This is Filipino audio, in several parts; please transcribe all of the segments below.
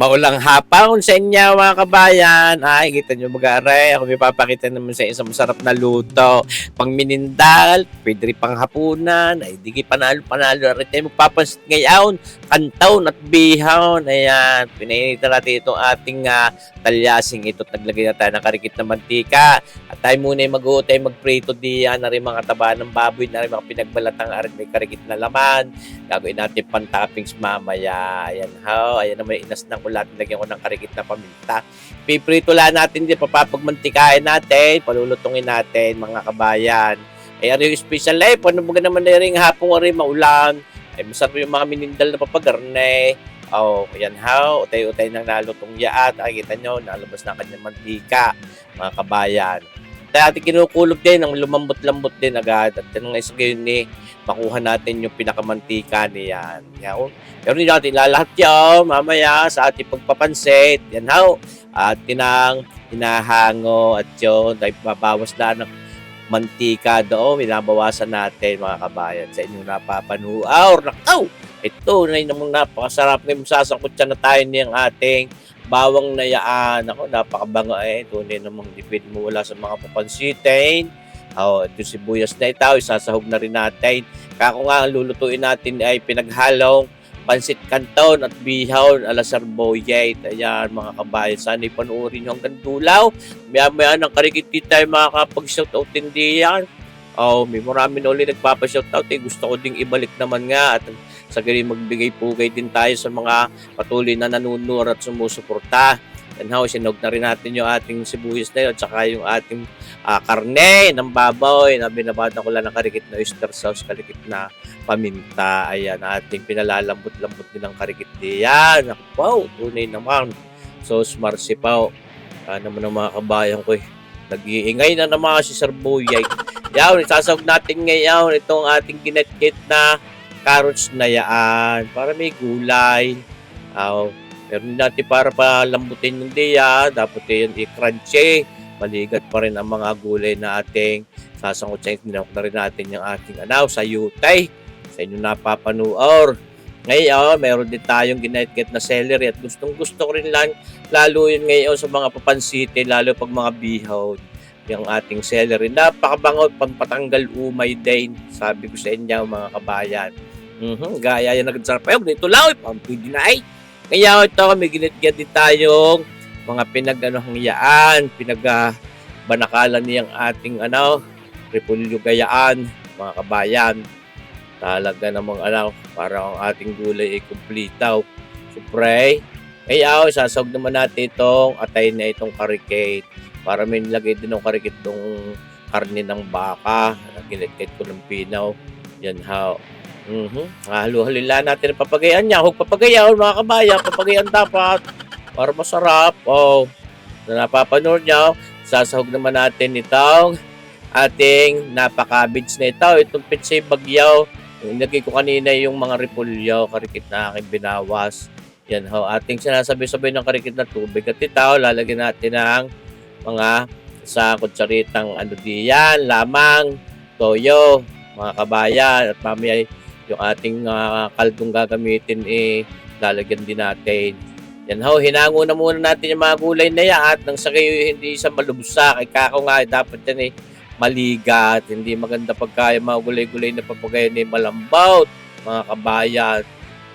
Maulang hapon sa inyo mga kabayan. Ay, kita nyo mag-aaray. Ako may papakita naman sa isang masarap na luto. Pang minindal, pwede rin pang hapunan. Ay, di panalo-panalo. Rin tayo magpapansit ngayon. Kantaon at bihon. Ayan, pinainita natin itong ating talyasing ito. Naglagay na tayo ng karikit na mantika. At tayo muna mag-uutay, magprito diyan. Na rin mga taba ng baboy. Na rin mga pinagbalatang arin may karikit na laman. Gagawin natin pan-toppings mamaya. Ayan, ayan na may inas ng ulat. Lagyan ko ng karikit na paminta. Piprito lang natin din. Papapagmantikain natin. Palulutungin natin mga kabayan. Ay, ano yung special life? Ano ba naman na rin hapong rin maulan? Ay, masarap yung mga minindal na papagarne. Ayan utay-utay ng nalutong yaat. Nakikita nyo, nalabas na kanyang mantika mga kabayan. Kaya ating kinukulog din, ang lumambot-lambot din agad. At nang isa gayon makuha natin yung pinakamantika niyan. Pero hindi natin lalahat yan mamaya sa ating pagpapansit. Yan at hinahango at yun, dahil babawas na ng mantika doon. Binabawasan natin mga kabayan sa inyong napapanuaw. Ito na namang napakasarap ngayon. Sasakutsan na tayo niyang ating bawang na yaan. Ako, napakabango tunay namang dipid mo wala sa mga papansitin. Ito sibuyas na ito. Isasahog na rin natin. Kako nga, ang lulutuin natin ay pinaghalong pansit kanton at bihon ala sarboyet. Ayan mga kabayan. Sana ipanuorin nyo hanggang dulaw. Maya-maya ng karikit tayo makakapag-shoutout hindi yan. May marami na ulit nagpapa-shoutout. Gusto ko ding ibalik naman nga at sa galing magbigay pugay din tayo sa mga patuloy na nanunur at sumusuporta. And sinog na rin natin yung ating sibuyas na yun at saka yung ating karne ng baboy na binabada ko lang ng karikit na oyster sauce, karikit na paminta. Ayan, ating pinalalambot-lambot din ng karikit diyan. Wow, tunay naman. So, marsipaw. Naman ang mga kabayan ko nag-iingay na naman si Sir Boyay. Yan, isasawag natin ngayon itong ating ginat-git na carrots na yaan para may gulay. Meron natin para palambutin yung diya. Dapat yun i-crunchy. Maligat pa rin ang mga gulay na ating sasangot sa inyo na rin natin yung ating sayutay sa inyo napapanuor. Ngayon, meron din tayong ginait-git na celery at gustong-gusto ko rin lang lalo yun ngayon sa mga papansite, lalo pag mga bihon. Yung ating celery, napakabango, pampatanggal umay din. Sabi ko sa inyo mga kabayan. Gaya yan nagsarap. Dito lang, pwede na Ngayon ito, may ginit-git din tayong mga pinag-hangyaan, pinag-banakalan niyang ating repulyo gayaan, mga kabayan. Talaga namang para ang ating gulay ay kumplitaw. Siyempre, sasawag naman natin itong atay na itong karikit. Para may nilagay din ng karikit itong karne ng baka. Ginit-git ko ng pinaw. Yan halo-halila natin ang papagayan niya. Huwag papagayan mga kabayan. Papagayan dapat. Para masarap. Na napapanood niyo, sasahog naman natin itong ating napaka-cabbage na ito. Itong pitsay bagyaw. Nilagay ko kanina yung mga repulyo, karikit na aking binawas. Yan ating sinasabi-sabay ng karikit na tubig. At ito, lalagyan natin ng mga sa kutsaritang diyan, lamang, toyo, mga kabayan. At mamaya yung ating kaldong gagamitin lalagyan din natin. Yan hinango na muna natin yung mga gulay na yan at nang sa kayo hindi siya malubsa. Kay kako nga dapat yan maligat. Hindi maganda pagka yung mga gulay-gulay na papagayan malambaut, mga kabayan.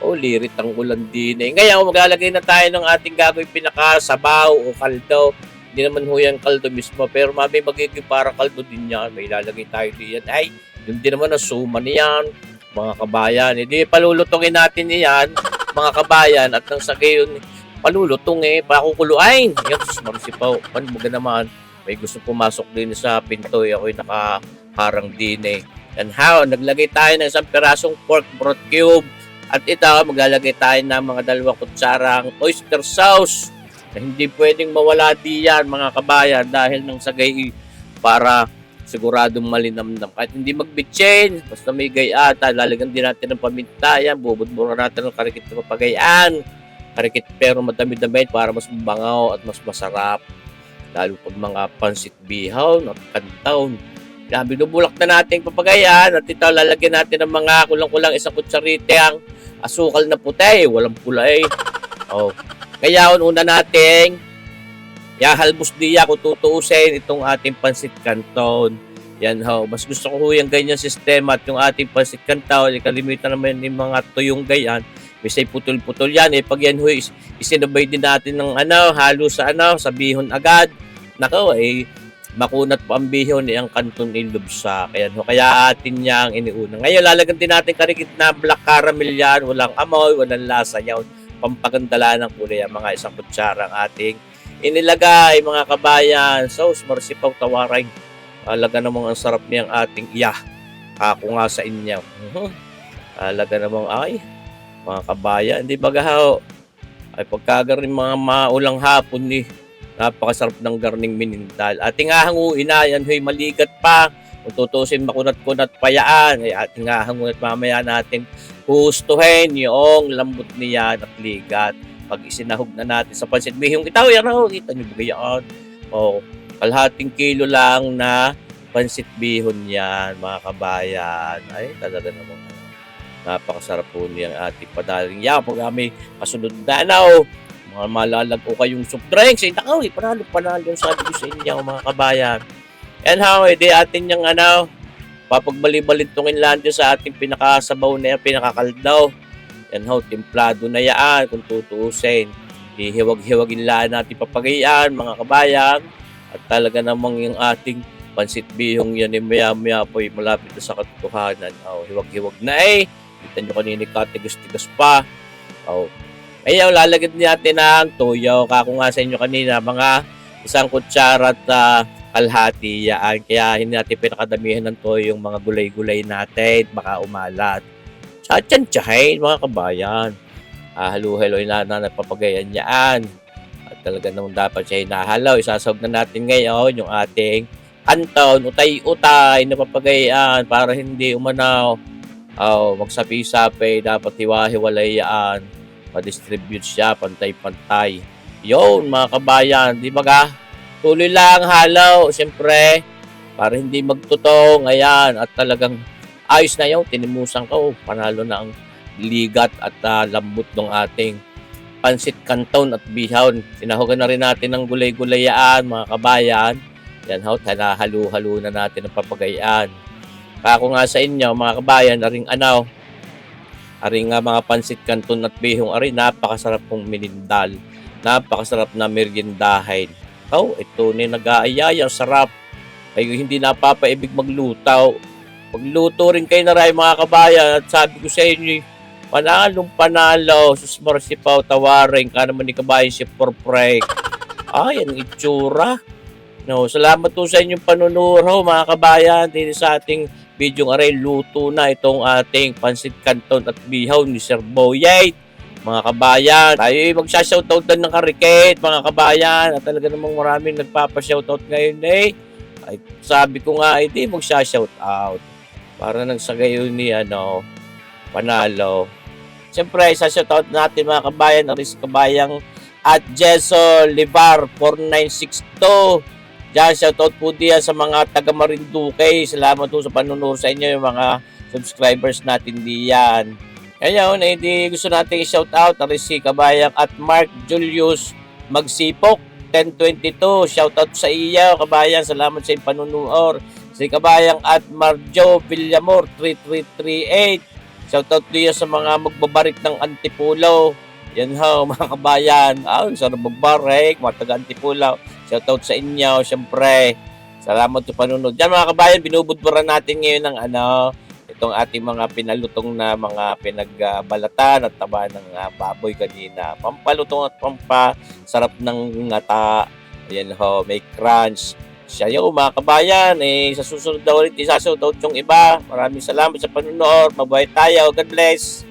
Lirit ang ulan din Ngayon maglalagay na tayo ng ating gagawin pinakasabaw o kaldo. Hindi naman yan kaldo mismo pero may magiging para kaldo din yan. May ilalagay tayo diyan. Yun din naman ang suma niyan, mga kabayan. Hindi palulutungin natin yan, mga kabayan. At nang sa gayon, palulutong pakukuluin. Yan, marsipaw. Maga naman, may gusto pumasok din sa pinto. Ako'y nakaharang din And naglagay tayo ng isang pirasong pork broth cube. At ito, maglalagay tayo ng mga 2 kutsarang oyster sauce. Na hindi pwedeng mawala diyan, mga kabayan. Dahil nang sagay para siguradong malinamnam. Kahit hindi magbitsin, basta may gayata, lalagyan din natin ng paminta. Yan, bubudburan natin ng karikit na papagayaan. Karikit pero madami-dami para mas mabangaw at mas masarap. Lalo pag mga pansit bihon at kantaon. Binubulak na natin papagayaan at ito lalagyan natin ng mga kulang-kulang 1 kutsarite ang asukal na puti. Walang pula Kaya una nating yahalbos diya kung tutuusin itong ating pansit canton. Yan ho. Mas gusto ko ho yung ganyan sistema at yung ating pansit canton, kalimitan naman yung mga tuyong gayan. Misay putol-putol yan. Pag yan ho, isinabay din natin ng halo sa bihon agad. Nako, makunat pa ang bihon ang kanton ilubsa. Kaya atin niya ang iniuna. Ngayon, lalagyan din natin karikit na black caramel yan. Walang amoy, walang lasa yan. Pampagandala ng kulay ang mga isang kutsara ang ating inilagay mga kabayan. So, marsipaw tawaray. Alaga namang ang sarap niyang ating Ako nga sa inyo. Alaga namang mga kabayan. Hindi bagahaw. Pagkagarin mga maulang hapon napakasarap ng garning minindal. Ating hahanguin na. Yan huy maligat pa. Kung tutusin makunat-kunat pa yan. Ating hahanguin at mamaya natin gustuhin yung lambot niya at ligat. Pag isinahog na natin sa pansit bihong itaw, yan ho, kita nyo ba yan? Kalahating kilo lang na pansit bihon yan, mga kabayan. Talaga namang napakasarap po niyang ating padaling pag may kasunod na mga malalag ko kayong soft drinks, panalo yung sabi ko sa inyo, mga kabayan. Yan ho, di atin yung papagbali-balintungin lang sa ating pinakasabaw na yan, pinakakaldaw. Yan ho, templado na yan kung tutuusin. Hihiwag-hiwagin lang natin papagayan, mga kabayan. At talaga namang yung ating pansit bihong yan maya-maya po malapit na sa katotohanan. Hiwag-hiwag na Kita nyo kanina katigas-tigas pa. Ngayon, lalagyan natin ng toyo. Kako nga sa inyo kanina, mga isang kutsara at kalahati yan. Kaya hindi natin pinakadamihan ng toyo yung mga gulay-gulay natin. Baka umalat. Tsahin, mga kabayan. Halu-haloy na napapagayan yan. At talaga naman dapat siya hinahalaw. Isasawag na natin ngayon yung ating kanton, utay-utay, napapagayan para hindi umanaw. Magsapi-sapi, dapat hiwa-hiwalay yan. Ma-distribute siya, pantay-pantay. Yun, mga kabayan. Di ba tuloy lang halaw, siyempre, para hindi magtutong. Ayan, at talagang ayos na yun, tinimusan ko. Panalo na ang ligat at lambot ng ating pansit canton at bihon. Sinahugan na rin natin ng gulay-gulayaan, mga kabayan. Yan ho, halo-halo na natin ang papagayaan. Ako nga sa inyo, mga kabayan, aring mga pansit canton at bihong, napakasarap pong minindal. Napakasarap na meriendahin. Ito nag-aayaya, sarap. Ay hindi napapaibig maglutaw. Magluto rin kayo na rin, mga kabayan. At sabi ko sa inyo, panalo. Sus marsipaw, tawarin ka naman ni kabayan si Porprek. Ang itsura. Salamat po sa inyong panunood, mga kabayan. Dito sa ating video luto na itong ating pansit canton at bihaw ni Sir Boyet. Mga kabayan, tayo magsha-shoutout ng karikit, mga kabayan. At talaga namang maraming nagpapa-shoutout ngayon Ay, sabi ko nga, di magsha-shoutout. Para nang sa gayon ni panalo. Siyempre, isa-shoutout natin, mga kabayan, ang si kabayang at Jesso Livar 4962. Diyan, shoutout po diyan sa mga taga Marinduque. Salamat po sa panunood sa inyo, yung mga subscribers natin diyan. Ngayon, hindi gusto natin i-shoutout ang si kabayang at Mark Julius Magsipok 1022. Shoutout sa iyo, kabayan. Salamat sa iyong panunood. Si kabayang at Marjo Villamor 3338. Shoutout diyan sa mga magbabarik ng Antipulo. Yan ho, mga kabayan. Sarap magbarik, mga taga Antipulo. Shoutout sa inyo, syempre. Salamat sa panunod. Diyan, mga kabayan, binubudburan natin ngayon ng itong ating mga pinalutong na mga pinagbalatan at taba ng baboy kanina. Pampalutong at pampasarap ng ngata. Ayan ho, may crunch. Siya yung mga kabayan, sa susunod na ulit, isa-shoutout yung iba. Maraming salamat sa panunod. Mabuhay tayo. God bless.